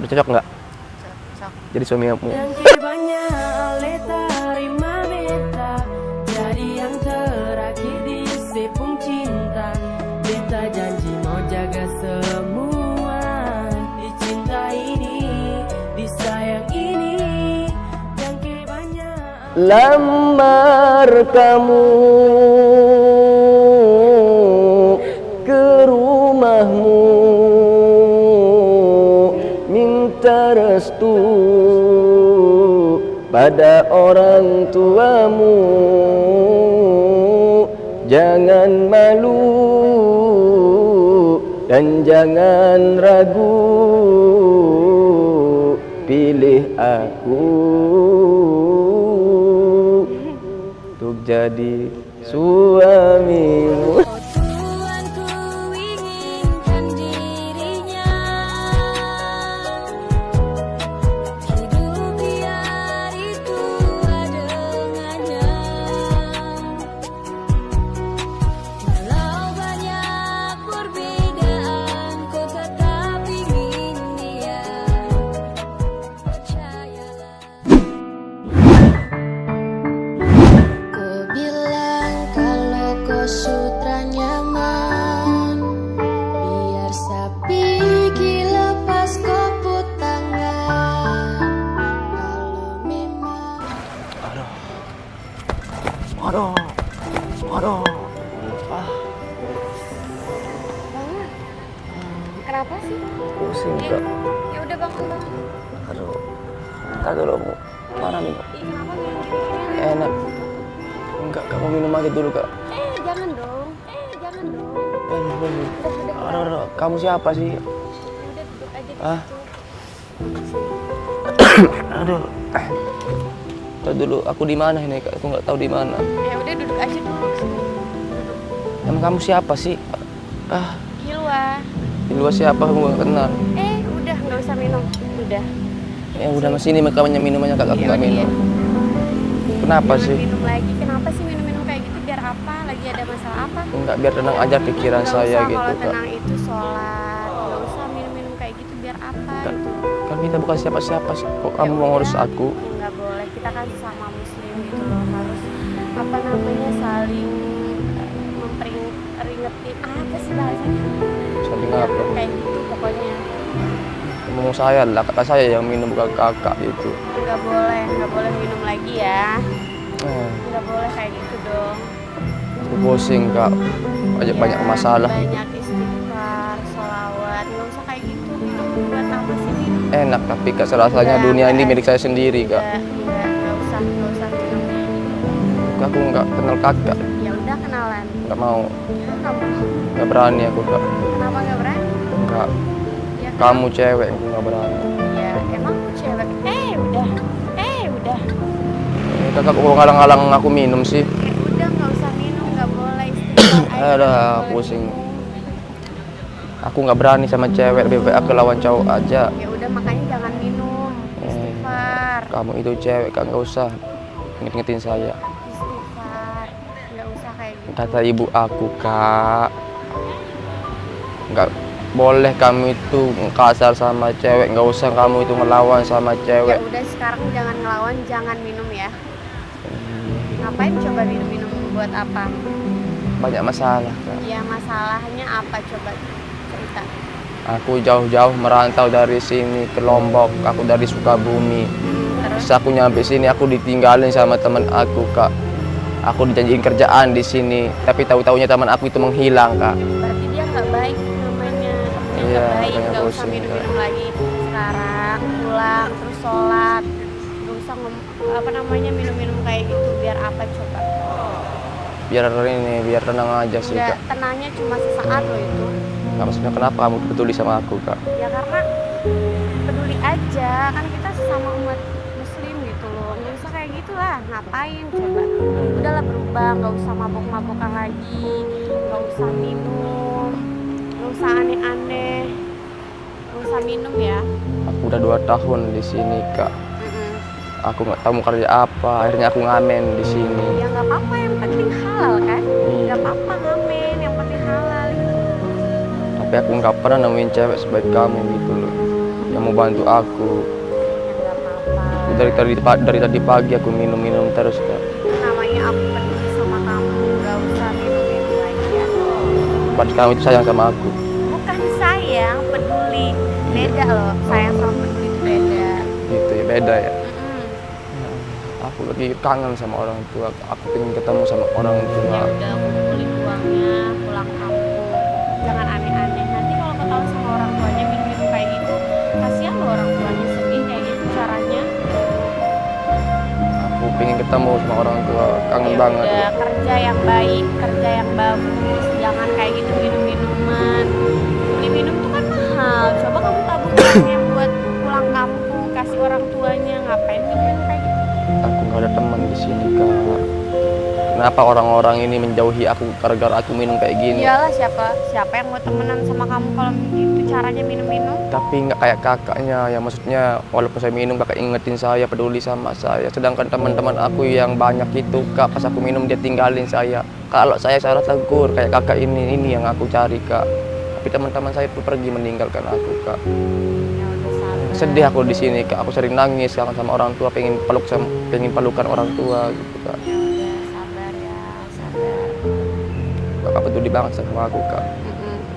Udah cocok nggak? Cocok. Jadi suami kamu? Jadi yang terakhir di sepung cinta. Beta janji mau jaga semua di cinta ini, di sayang ini. Yang banyak Lamar kamu ke rumahmu, minta restu pada orang tuamu. Jangan malu dan jangan ragu, pilih aku untuk jadi suamimu. Sutra nyaman, biar sapi lepas koput tangan. Kalau memang Aduh. Kenapa sih? Pusing kak. Ya udah bangun. Aduh. Ntar dulu Bu. Mana nih kak? Ih, kenapa minum? Enak. Enggak, kamu minum aja dulu kak. Jangan dong. Jangan dong. Aduh. Kamu siapa sih? Udah duduk aja di Ah. situ. Aduh. Ntar dulu, aku di mana ini kak? Aku nggak tahu di mana. Ya udah duduk aja dulu. Emang kamu siapa sih? Ah, Hilwa. di luar siapa? Aku nggak kenal. Udah nggak usah minum. Udah. Ya udah masih ini makanya minumannya kak, aku Ya nggak udah, minum. ya. Kenapa Jangan sih? minum lagi. Kenapa sih minum-minum kayak gitu? Biar apa? Lagi ada masalah apa? Enggak, biar tenang aja pikiran Nggak saya usah, gitu kalau kak. tenang itu sholat. Nggak usah minum-minum kayak gitu. Biar apa Kak, gitu? kan kita bukan siapa-siapa sih. Kok kamu Ya mau ngurus udah, aku? ya nggak boleh. Kita kan sesama muslim gitu loh. Harus apa namanya saling memperingetin. Apa sih bahasanya? Saling Ya, apa? kayak gitu pokoknya. Ngomong saya lah, kakak saya yang minum bukan kakak gitu. Nggak boleh minum lagi ya. Nggak boleh kayak gitu dong. Aku pusing kak. Banyak masalah. Banyak istighfar, sholawat. Nggak usah kayak gitu. Minum buat apa sih minum? Enak tapi kak, serasanya Enggak, dunia ini enggak. milik saya sendiri kak. Nggak usah minum. Aku nggak kenal kakak, Ya udah kenalan. nggak mau, Kamu nggak berani aku kak. kenapa nggak berani? Nggak, Ya, kamu cewek, aku nggak berani. Ya emang aku cewek. Udah. Kakak kok ngalang-ngalang aku minum sih. Udah nggak usah minum, nggak boleh istighfar. Ayo, Aduh, nggak boleh pusing. minum. Aku nggak berani sama cewek, lebih baik aku lawan cowok aja. Ya udah makanya jangan minum. Istighfar. Kamu itu cewek kak, nggak usah inget-ingetin saya. Istighfar. Nggak usah kayak gitu. Kata ibu aku kak, nggak boleh kamu itu kasar sama cewek, nggak usah kamu itu ngelawan sama Ya cewek. udah sekarang jangan ngelawan, jangan minum ya. Ngapain coba minum-minum buat apa? Banyak masalah kak. Ya masalahnya apa coba cerita. Aku jauh-jauh merantau dari sini ke Lombok, aku dari Sukabumi. Terus Terus aku nyampe sini, aku ditinggalin sama teman aku kak. Aku dijanjiin kerjaan di sini, tapi tahu-taunya teman aku itu menghilang kak. berarti dia nggak baik namanya. Dia Iya, nggak baik, makanya nggak usah pusing, minum-minum lagi. Sekarang pulang terus sholat. Nggak usah minum-minum kayak gitu. Biar apa coba? Biar tenang aja sih Nggak, kak. tenangnya cuma sesaat loh itu. Nggak, maksudnya kenapa kamu peduli sama aku kak? Ya karena peduli aja, kan kita sesama umat muslim gitu loh. Nggak usah kayak gitu lah, ngapain coba. Udahlah berubah, nggak usah mabok-mabokan lagi, nggak usah minum, nggak usah aneh-aneh, nggak usah minum ya. Aku udah 2 tahun di sini kak. Mm-mm. Aku nggak tahu mau kerja apa, akhirnya aku ngamen di sini. Ya nggak apa-apa, yang penting halal kan. Iya. Nggak apa-apa ngamen, yang penting halal. Tapi aku nggak pernah nemuin cewek sebaik kamu gitu loh, yang yang mau bantu aku. Ya nggak apa-apa. Dari tadi pagi aku minum terus Kak. Namanya aku peduli sama kamu, nggak usah minum-minum lagi ya. Padahal kamu itu sayang sama aku. Bukan sayang, peduli. Beda loh, sayang sama peduli itu beda. Gitu ya, beda ya. Mm-mm. Aku lagi kangen sama orang tua. Aku pengen ketemu sama orang Ya tua. udah, kumpulin uangnya, pulang kampung. Jangan aneh-aneh. Nanti kalau ketahuan sama orang tuanya minum kayak gitu, kasihan loh orang tuanya sedih kayak gitu caranya. Aku pengen ketemu sama orang tua. Kangen Ya banget. udah, kerja yang baik, kerja yang bagus. Jangan kayak gitu minum-minuman. Beli minum tuh kan mahal. Coba kamu tabung uangnya buat pulang kampung, kasih orang tuanya. Ngapain minum kayak gitu? Aku nggak ada teman di sini Kak. Kenapa orang-orang ini menjauhi aku gara-gara aku minum kayak gini? Iyalah, siapa yang mau temenan sama kamu kalau begitu caranya minum-minum? Tapi nggak kayak kakaknya, ya maksudnya walaupun saya minum kakak ingetin saya, peduli sama saya. Sedangkan teman-teman aku yang banyak itu Kak, pas aku minum dia tinggalin saya. Kalau saya tegur kayak kakak ini yang aku cari Kak. Tapi teman-teman saya itu pergi meninggalkan aku Kak. Ya udah, sabar. Sedih aku di sini Kak, aku sering nangis kangen sama orang tua, pengen pelukan orang tua gitu Kak. Ya udah, sabar ya, sabar. Kakak peduli banget sama aku Kak.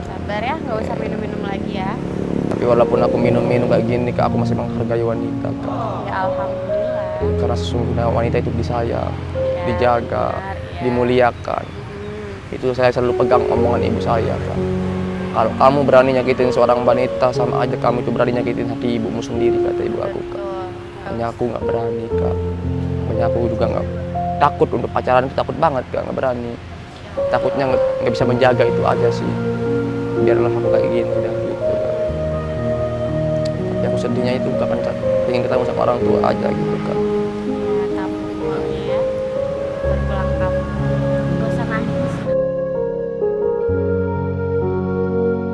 Sabar ya, nggak usah minum-minum lagi ya. Tapi walaupun aku minum kayak gini Kak, aku masih menghargai wanita Kak. Ya alhamdulillah. Karena sesungguhnya wanita itu disayang, Ya, dijaga, benar, ya. dimuliakan. Mm-mm. Itu saya selalu pegang omongan ibu saya Kak. Kalau kamu berani nyakitin seorang wanita, sama aja kamu itu berani nyakitin hati ibumu sendiri, kata ibu aku Kak. Betul. Makanya aku nggak berani Kak. Makanya aku juga nggak takut untuk pacaran, itu takut banget Kak, nggak berani. Takutnya nggak bisa menjaga itu aja sih. Biarlah aku kayak gini udah gitu Kak. Tapi aku sedihnya itu kapan pengen ketemu sama orang tua aja gitu Kak. Ya, tabung uangnya ya, buat pulang kampung. Nggak usah nangis.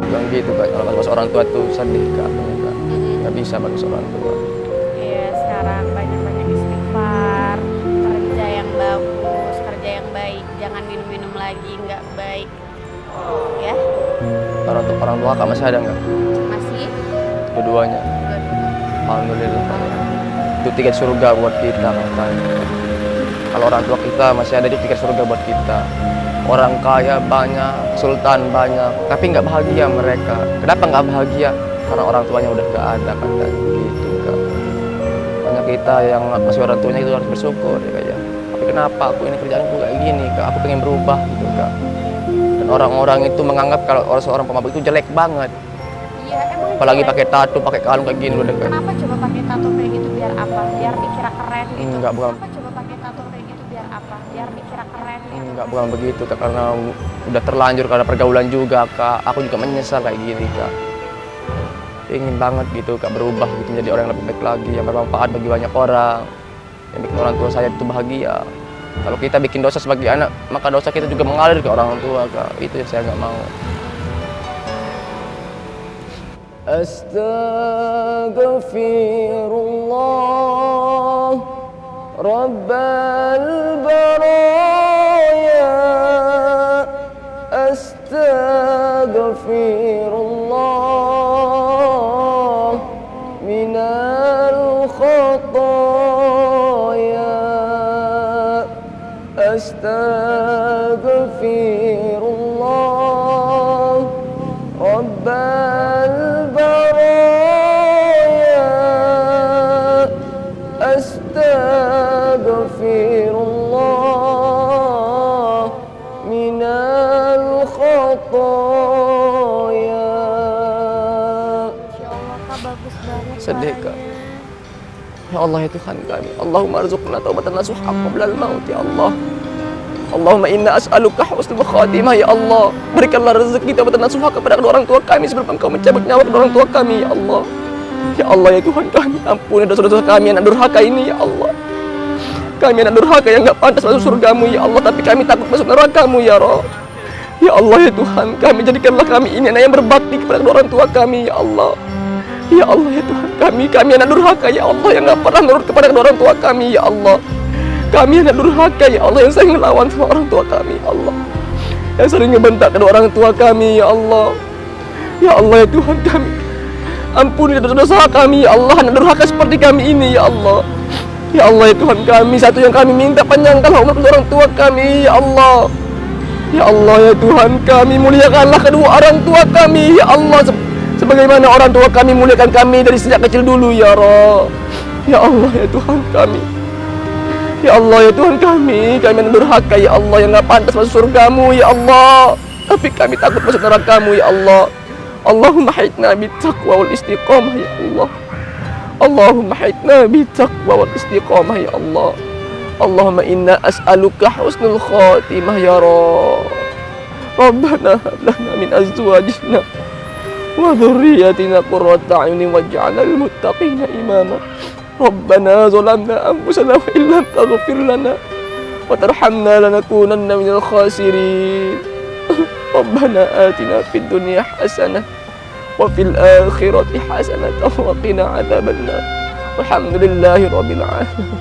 Bilang gitu Kak, kalau bagus orang tua tuh sedih Kak, Kak. Nggak bisa bagus orang tua. Iya, sekarang banyak-banyak istighfar, kerja yang bagus, kerja yang baik, jangan minum-minum lagi, nggak baik. Ya, Orang tua Kak masih ada nggak? masih Dua-duanya. Alhamdulillah. Itu tiket surga buat kita katanya. Kalau orang tua kita masih ada, di tiket surga buat kita. Orang kaya banyak, sultan banyak, tapi nggak bahagia mereka. Kenapa nggak bahagia? Karena orang tuanya udah nggak ada katanya gitu Kak. Makanya kita yang masih orang tuanya itu harus bersyukur ya Kak ya. Tapi kenapa aku ini kerjaanku kayak gini Kak? Aku pengen berubah gitu Kak. Dan orang-orang itu menganggap kalau seorang pemabuk itu jelek banget. iya emang Apalagi jelek. pakai tato, pakai kalung kayak gini udah Kak. Kenapa coba pakai tato kayak gitu biar apa? Biar dikira keren gitu. Enggak, bukan. Kenapa coba pakai tato kayak gitu biar apa? Biar dikira keren gitu. Enggak, bukan begitu Kak, karena udah terlanjur karena pergaulan juga Kak. Aku juga menyesal kayak gini Kak. Ingin banget gitu Kak berubah gitu menjadi orang yang lebih baik lagi, yang bermanfaat bagi banyak orang, yang bikin orang tua saya itu bahagia. Kalau kita bikin dosa sebagai anak, maka dosa kita juga mengalir ke orang tua Kak. Itu yang saya nggak mau. Astaghfirullah Rabbal baraya. Astaghfirullah minal khataya. Astaghfirullah Rabbal baraya. Astaghfirullah minal khataya. Ya Allah Kak, bagus banget. Sedih, Kak. suaranya. Ya Allah ya Tuhan kami, Allahumma arzuqna taubatan nasuha qabla al-maut ya Allah. Allahumma inna as'aluka husnul khatimah ya Allah. Berikanlah rezeki taubatan nasuha kepada kedua orang tua kami sebelum Engkau mencabut nyawa kedua orang tua kami ya Allah. Ya Allah ya Tuhan kami, ampuni dosa-dosa kami yang durhaka ini ya Allah. Kami anak durhaka yang enggak pantas masuk surgamu ya Allah, tapi kami takut masuk nerakamu ya Rabb. Ya Allah ya Tuhan, kami jadikanlah kami ini anak yang berbakti kepada kedua orang tua kami ya Allah. Ya Allah ya Tuhan, kami anak durhaka ya Allah yang enggak pernah nurut kepada kedua orang tua kami ya Allah. Kami anak durhaka ya Allah yang sering melawan sama orang tua kami ya Allah. Yang sering ngebentak kedua orang tua kami ya Allah. Ya Allah ya Tuhan, Ampuni dosa-dosa kami ya Allah, anak durhaka seperti kami ini ya Allah. Ya Allah ya Tuhan kami, satu yang kami minta panjangkanlah umur orang tua kami ya Allah. Ya Allah ya Tuhan kami, muliakanlah kedua orang tua kami ya Allah, sebagaimana orang tua kami muliakan kami dari sejak kecil dulu ya Rabb. Ya Allah ya Tuhan kami. Ya Allah ya Tuhan kami yang durhaka ya Allah, yang gak pantas masuk surgamu ya Allah, tapi kami takut masuk nerakamu ya Allah. Allahumma haitna bittaqwa wal istiqamah ya Allah. Allahumma haitna bittaqwa wal istiqamah ya Allah. Allahumma inna as'aluka husnul khatimah ya Rabb. Rabbana hab lana min azwajina wa dhurriyyatina qurrata a'yunin waj'alna lil muttaqina imama. Rabbana zalamna anfusana wa illam taghfir lana wa tarhamna lanakunanna minal khasirin. Rabbana atina fid dunya hasanah wa fil akhirati hasanah wa qina adzabannar. Walhamdulillahi rabbil alamin.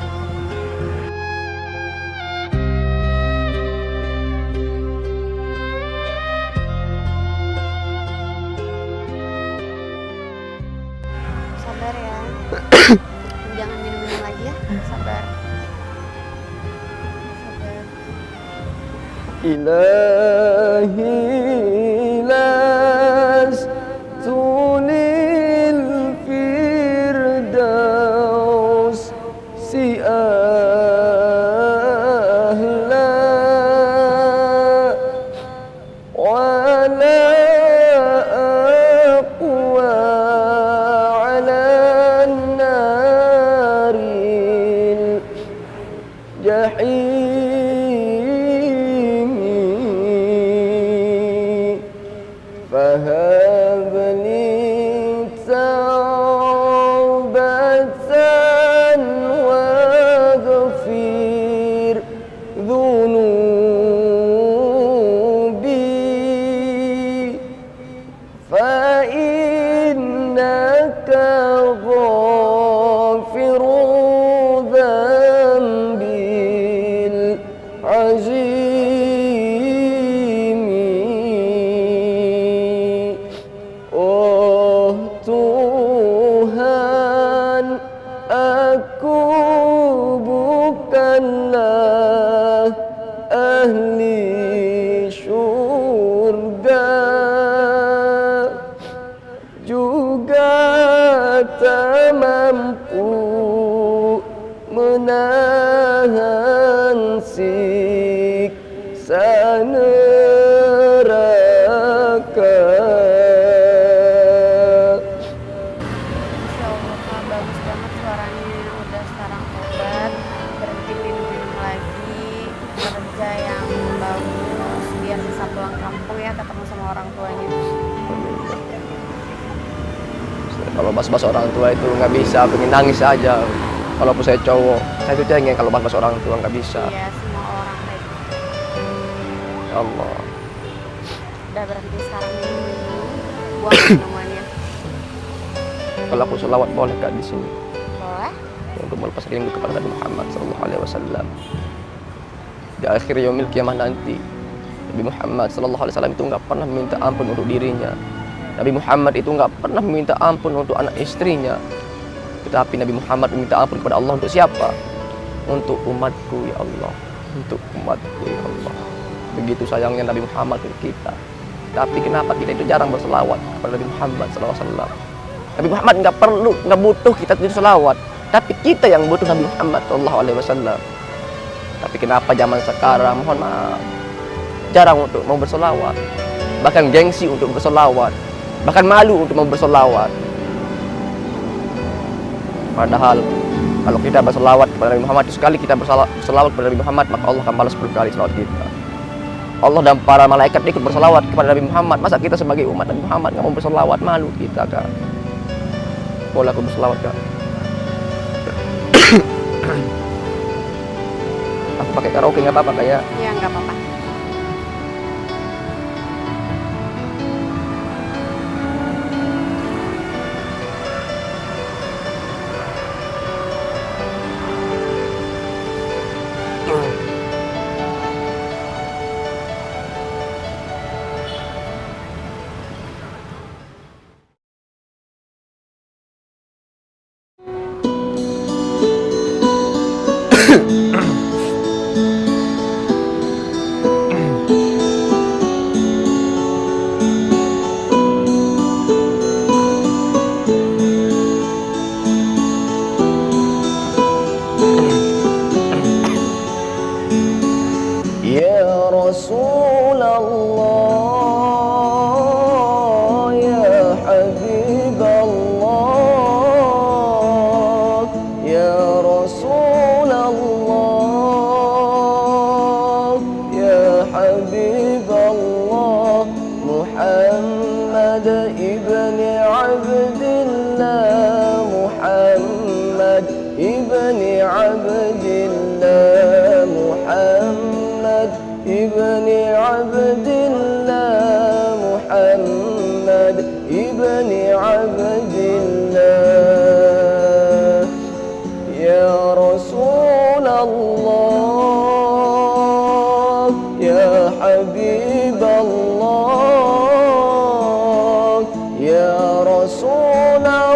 Sabar ya. Jangan minum-minum lagi ya. Sabar. Sabar. Ilahi lastu lil firdaus si ahla wala aqwa ala naril jahim. فهب لي توبة واغفر ذنوبي فإنك غافر ذنبي العظيم. Oh Tuhan, aku bukanlah ahli surga, juga tak mampu menahan siksa neraka. Masya Allah Kak, bagus banget suaranya. Udah sekarang tobat, berhenti minum-minum lagi, kerja yang bagus, biar bisa pulang kampung ya, ketemu sama orang tuanya. Kalau bahas-bahas orang tua itu nggak bisa, pengen nangis aja. Walaupun saya cowok, saya itu cengeng kalau bahas orang tua nggak bisa. Iya, semua orang kayak gitu. Ya Allah. Udah berhenti sekarang minum, buang minumannya. Kalau aku selawat boleh Kak di sini Boleh? untuk melepas rindu kepada Nabi Muhammad sallallahu alaihi wasallam. Di akhir yaumil kiamah nanti, Nabi Muhammad sallallahu alaihi wasallam itu nggak pernah meminta ampun untuk dirinya. Nabi Muhammad itu nggak pernah meminta ampun untuk anak istrinya. Tetapi Nabi Muhammad meminta ampun kepada Allah untuk siapa? Untuk umatku ya Allah. Untuk umatku ya Allah. Begitu sayangnya Nabi Muhammad untuk kita. Tapi kenapa kita itu jarang berselawat kepada Nabi Muhammad sallallahu alaihi wasallam? Nabi Muhammad nggak butuh kita itu selawat, tapi kita yang butuh Nabi Muhammad sallallahu alaihi wasallam. Tapi kenapa zaman sekarang, mohon maaf, jarang untuk mau berselawat, bahkan gengsi untuk berselawat, bahkan malu untuk mau berselawat. Padahal kalau kita berselawat kepada Nabi Muhammad, sekali kita berselawat kepada Nabi Muhammad, maka Allah akan balas 10 kali selawat kita. Allah dan para malaikat ikut berselawat kepada Nabi Muhammad. Masa kita sebagai umat Nabi Muhammad nggak mau berselawat? Malu kita kan. Boleh aku berselawat kan? Aku pakai karaoke nggak apa-apa kayak? Ya nggak apa-apa. Ya Rasulullah, ya Habiballah, ya Rasulullah, ya Habiballah, Muhammad ibn Abdillah, Muhammad ibn Abdillah, Muhammad ibn Abdillah, Muhammad ibn Abdillah, ya Rasulullah, ya Habiballah, ya Rasulullah,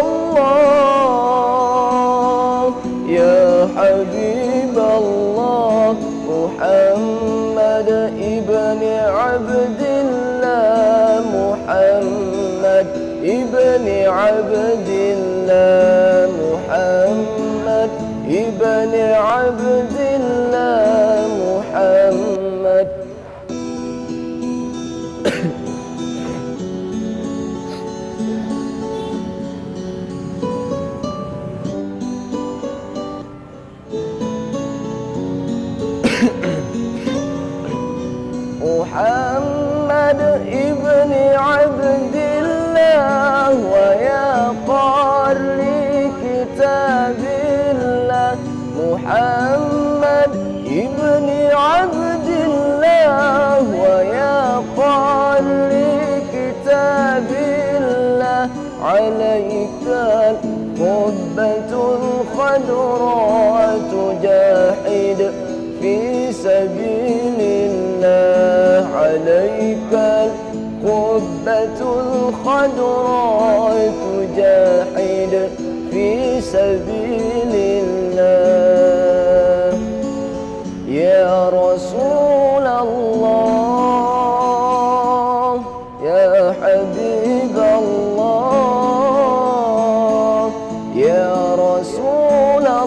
ya Habiballah, Muhammad ibn Abdillah, Muhammad ibn Abdillah, Muhammad ibn Abdillah, Muhammad Muhammad ibn Abdillah, wa ya qari kitabillah, Muhammad ibn Abdillah, wa ya qari kitabillah, alaika qubbatul khadra tujahid fi sabilillah, alaika qubbatul khadra tujahid fi sabilillah, ya Rasulullah, ya Habiballah, ya Rasulullah,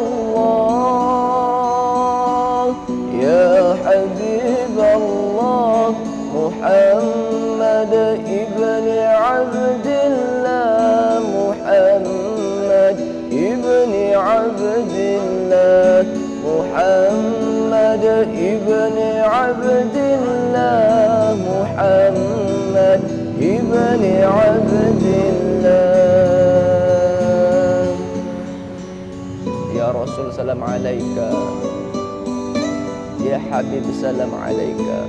ya Habiballah, Muhammad ibn Abdillah, Muhammad ibn Abdillah, Muhammad ibn Abdillah, Muhammad ibn Abdillah, ya Rasul salam alaika, ya Habib salam alaika.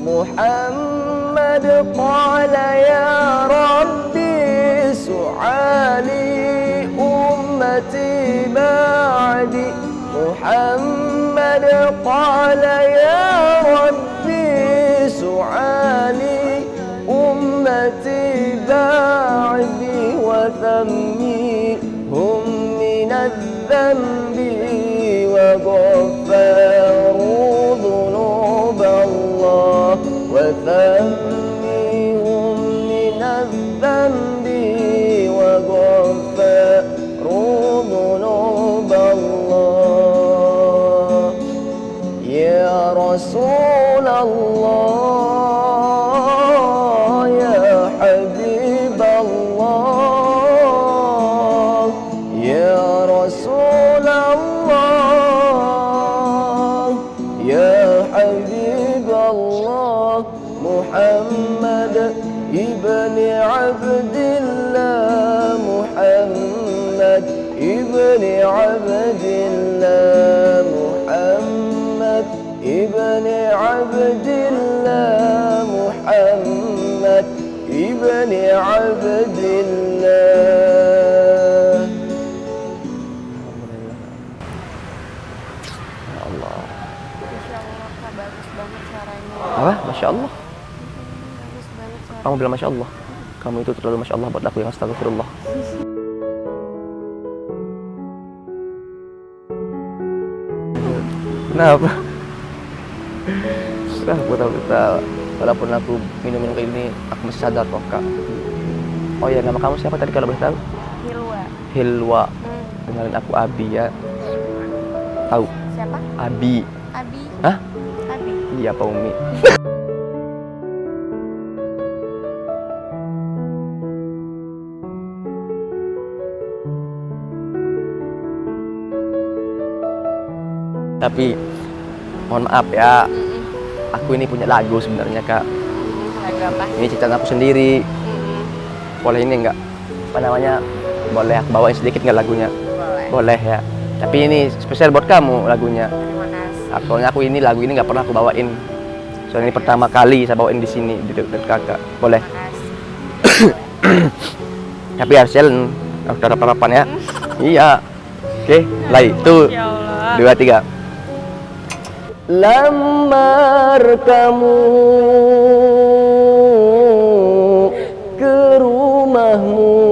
Muhammad qala ya Rabbi su'ali ummati ba'di, Muhammad qala ya Rabbi su'ali ummati ba'di, wa thammihum min adh-dhanbi wa ghaffaru dhunub Allah, wa thammihum min adh-dhanbi wa ghaffaru dhunub Allah, ya Rasulullah, ya Habiballah, ya Rasulullah, ya Habiballah, Muhammad ibn Abdillah, Muhammad ibn Abdillah, Muhammad ibn Abdillah, Muhammad ibn Abdillah. Ya Allah. Masya banget suaranya. Apa? Masya Allah. Bagus banget suaranya. Kamu bilang Masya Allah. Kamu itu terlalu Masya Allah buat aku yang astagfirullah. Kenapa? Aku tahu kita, walaupun aku minum kayak gini, aku masih sadar kok kak. Oh ya, nama kamu siapa tadi kalau boleh tahu? Hilwa. Hilwa. Kenalin aku Abi ya. Tahu? Siapa? Abi. Abi. Hah? Abi. Iya Pak Umi. Tapi mohon maaf ya, aku ini punya lagu sebenarnya kak. Lagu apa? Ini ciptaan aku sendiri. Boleh ini enggak? Apa namanya? Boleh aku bawain sedikit nggak lagunya? Boleh. Boleh ya. Tapi ini spesial buat kamu lagunya. Terima kasih. Soalnya aku ini lagu ini nggak pernah aku bawain. Soalnya ini pertama kali saya bawain di sini di dekat kakak. Boleh. Terima kasih. Tapi Arsel harus ada harapan ya. Iya. Oke, mulai. Tuh. Ya Allah. 2, 3. Lamar kamu ke rumahmu,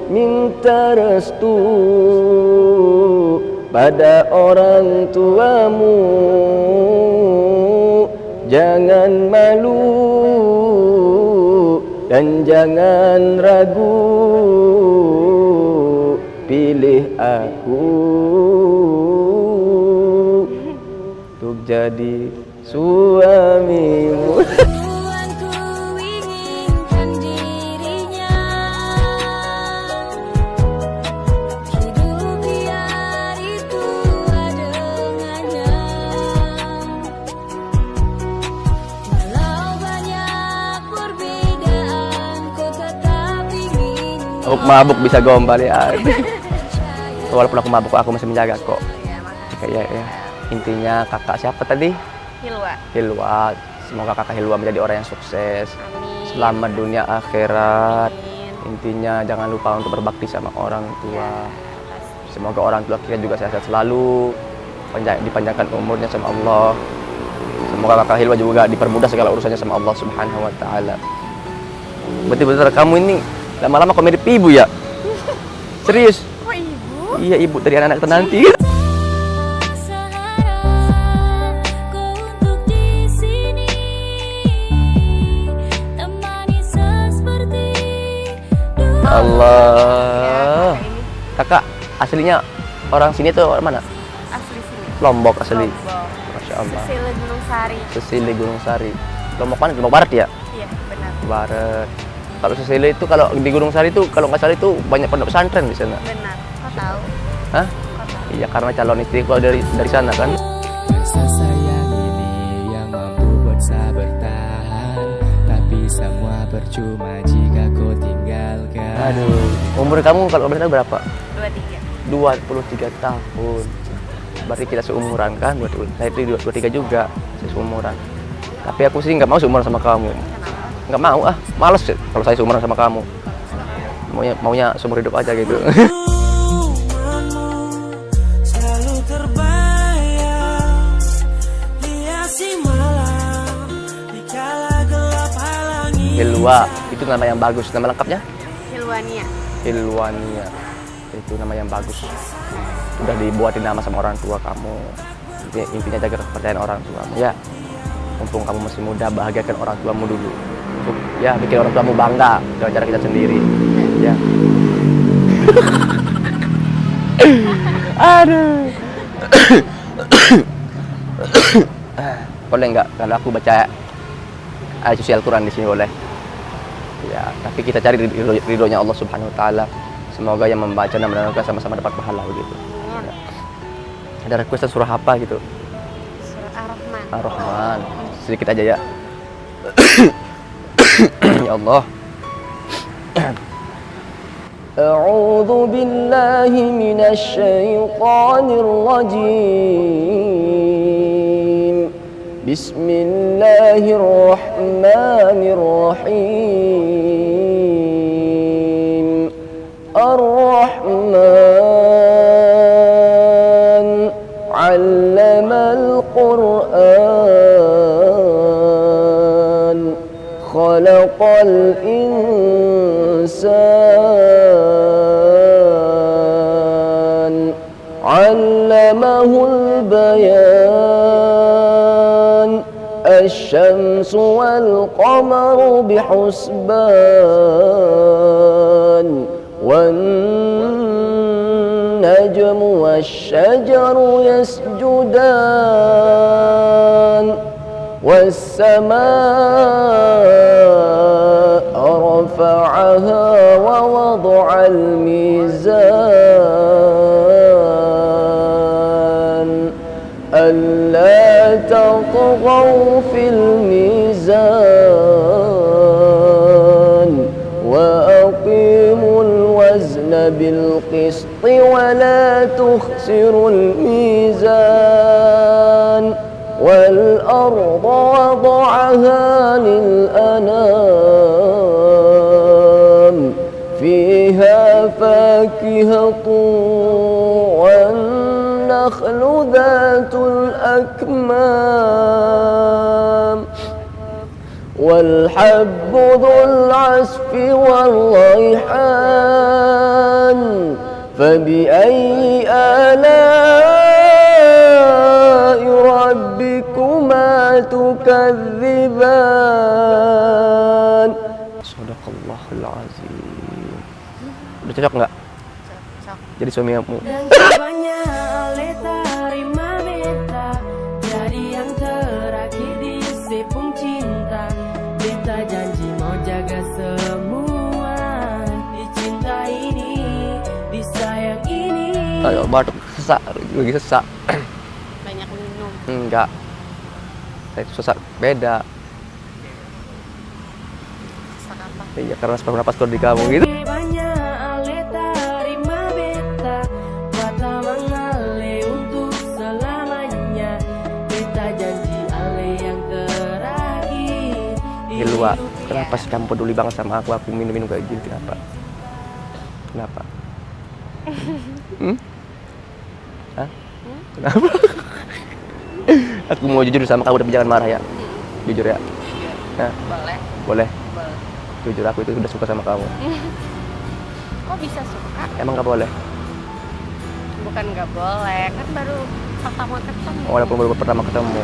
minta restu pada orang tuamu, jangan malu dan jangan ragu, pilih aku untuk jadi suamimu. Tuanku inginkan dirinya hidup biar itu dengannya, walau banyak perbedaan ku tetap ingin Aku mabuk bisa gombal ya. Walaupun aku mabuk aku masih menjaga kok. Kayak ya. Intinya kakak siapa tadi? Hilwa. Hilwa. Semoga kakak Hilwa menjadi orang yang sukses. Amin. Selamat dunia akhirat. Amin. Intinya jangan lupa untuk berbakti sama orang tua. Ya, pasti. Semoga orang tua kita juga sehat selalu. Dipanjangkan umurnya sama Allah. Semoga kakak Hilwa juga dipermudah segala urusannya sama Allah Subhanahu wa taala. Betul-betul kamu ini lama-lama kok mirip ibu ya? Serius? Kok ibu? Iya ibu dari anak-anak kita nanti. kau untuk di sini temani seperti Allah. Kakak aslinya orang sini tuh orang mana? Asli sini. Lombok asli. Lombok. Masya Allah. Sisile Gunung Sari. Sesili Gunung Sari. Lombok mana? Lombok Barat ya? Iya, benar. Barat. Kalau Sesili itu kalau di Gunung Sari itu kalau nggak salah itu banyak pondok pesantren di sana. Benar. Kau tahu? Hah? Kau tahu? Iya karena calon istriku dari sana kan. Rasa sayang ini yang mampu buat saya bertahan, tapi semua percuma jika kau tinggalkan. Aduh. Umur kamu kalau boleh tahu berapa? 23. 23 tahun. Berarti kita seumuran kan? Saya itu 23 juga. Saya seumuran. Tapi aku sih nggak mau seumuran sama kamu. Kenapa? Nggak mau ah, males kalau saya seumuran sama kamu. Maunya seumur hidup aja gitu. Selalu terbayang hiasi malam dikala gelap halangi. Hilwa, itu nama yang bagus. Nama lengkapnya? Hilwania. Hilwania. Itu nama yang bagus. Udah dibuatin nama sama orang tua kamu. Intinya jaga kepercayaan orang tuamu ya. Mumpung kamu masih muda, bahagiakan orang tuamu dulu. Untuk ya bikin orang tuamu bangga dengan cara kita sendiri. Ya. Aduh. Boleh nggak kalau aku baca ayat suci Al-Quran di sini boleh? Ya, tapi kita cari ridhonya Allah Subhanahu Wa Taala. Semoga yang membaca dan mendengarkan sama-sama dapat pahala begitu. Ya. Ada requestan surah apa gitu? Surah Ar-Rahman. Ar-Rahman. Sedikit aja ya. Ya Allah. A'udzu billahi minasy syaithanir rajim. Bismillahirrahmanirrahim. Ar-Rahman 'allamal Qur'an علمه البيان الشمس والقمر بحسبان والنجم والشجر يسجدان والسماء رفعها ووضع الميزان ألا تطغوا في الميزان وأقيموا الوزن بالقسط ولا تخسروا الميزان والأرض وضعها للأنام فيها فاكهة والنخل ذات الأكمام والحب ذو العصف والريحان فبأي آلاء ربكما تكذبان. Sadaqallahul azim. Udah cocok nggak? Jadi suami kamu. Dan jawabannya Ale terima beta, jadi yang terakhir di sepung cinta. Beta janji mau jaga semua di cinta ini, di sayang ini. Ayo batuk, sesak, lagi sesak. Banyak minum. Enggak. Saya itu sesak beda. Sesak apa? Iya karena sebab napas kalau di kamu gitu. Banyak Ale terima beta, kata mengale untuk selamanya. Beta janji Ale yang terakhir. Di luar. Kenapa sih kamu peduli banget sama aku? Aku minum-minum kayak gini kenapa? Kenapa? Hah? Kenapa? Aku mau jujur sama kamu tapi jangan marah ya. Jujur ya. Nah, Boleh. boleh. Boleh. Jujur aku itu udah suka sama kamu. Kok bisa suka? Emang nggak boleh? Bukan nggak boleh, kan baru pertama ketemu. Walaupun baru pertama ketemu,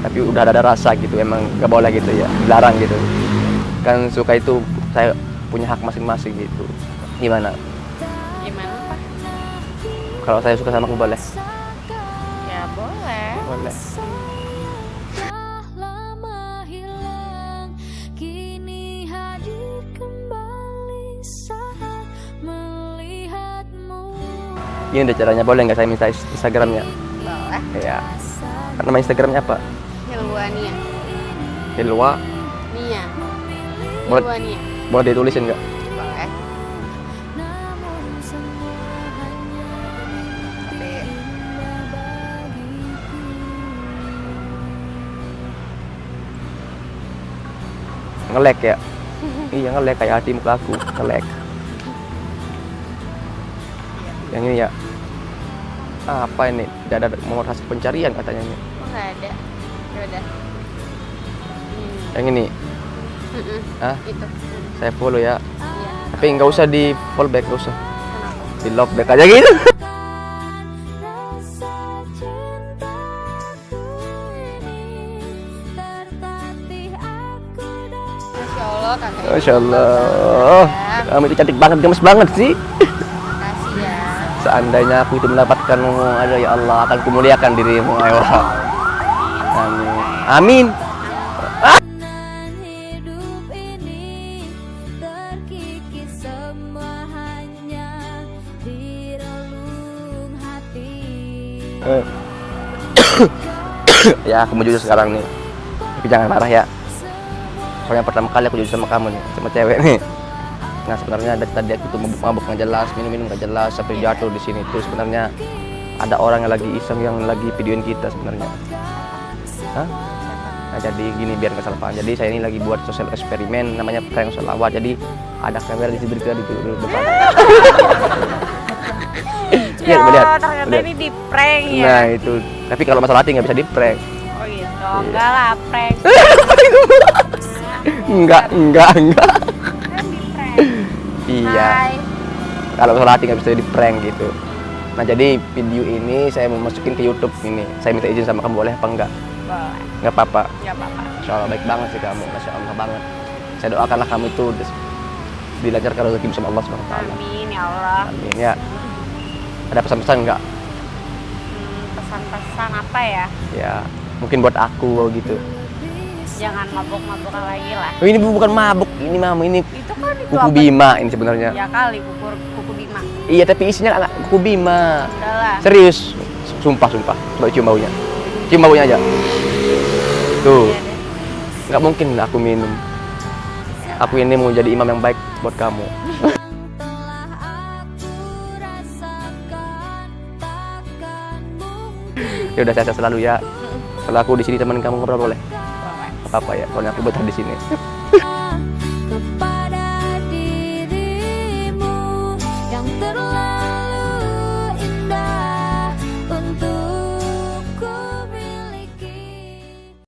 tapi udah ada rasa gitu. Emang nggak boleh gitu ya, dilarang gitu. Kan suka itu saya punya hak masing-masing gitu. Gimana? Gimana Pak? Kalau saya suka sama kamu boleh? Ya boleh. Boleh. Telah lama hilang, kini hadir kembali saat melihatmu. Ini udah caranya, boleh nggak saya minta Instagramnya? Boleh. Ya. Kan nama Instagramnya apa? Hilwania. Hilwa. Nia. Boleh. Hilwania. Boleh ditulisin nggak? Boleh. Namun semua hanya Tapi indah bagiku. Ngelek ya? Iya ngelek kayak hati muka aku, ngelek. Yang ini ya? Apa ini? Tidak ada nomor hasil pencarian katanya ini. kok nggak ada? Ya udah. Yang ini? Hah? Itu. Saya follow ya. Iya. Tapi nggak usah di follow back, nggak usah. Kenapa? Di love back aja gitu. Rasa cintaku ini tertatih aku dan Masya Allah kakak. Masya Allah. Kamu itu cantik banget, gemes banget sih. Makasih ya. Seandainya aku itu mendapatkanmu, ada ya Allah akan kumuliakan dirimu. Ayo. Amin. Amin. hidup ini terkikis semua hanya di relung hati. Ya aku mau jujur sekarang nih. Tapi jangan marah ya. Soalnya pertama kali aku jujur sama kamu nih, sama cewek nih. Nah sebenarnya dari tadi aku tuh mabuk nggak jelas, minum nggak jelas sampai jatuh di sini tuh sebenarnya ada orang yang lagi iseng yang lagi videoin kita sebenarnya. Hah? Nah jadi gini biar nggak salah paham. Jadi saya ini lagi buat sosial eksperimen namanya prank sholawat. Jadi ada kamera di depan. Ya, lihat. ternyata ini di prank ya. Nah itu. Tapi kalau masalah hati nggak bisa di prank. Oh gitu. Enggak lah, prank. Enggak. Kan di prank. Iya. Hai. Kalau masalah hati nggak bisa di prank gitu. Nah jadi video ini saya mau masukin ke YouTube ini. Saya minta izin sama kamu, boleh apa enggak? Boleh. Nggak apa-apa. Nggak apa-apa. Insya Allah baik banget sih kamu, Masya Allah banget. Saya doakanlah kamu itu dilancarkan rezeki sama Allah SWT. Amin ya Allah. Amin ya. Ada pesan-pesan nggak? Pesan-pesan apa ya? Ya mungkin buat aku gitu. Jangan mabuk-mabukan lagi lah. Oh, ini bukan mabuk, ini mama ini Itu kan itu kuku apa? Bima ini sebenarnya. Ya kali kuku Bima. Iya tapi isinya anak kuku Bima. Udahlah. Serius, sumpah. Coba cium baunya. Cium baunya aja. Tuh, Iya deh. nggak mungkin aku minum. Aku ini mau jadi imam yang baik buat kamu. telah aku rasakan takkan mungkin. Ya udah sehat selalu ya. Setelah aku di sini teman kamu ngobrol boleh? Boleh. Apa ya? Soalnya aku betah di sini. Aku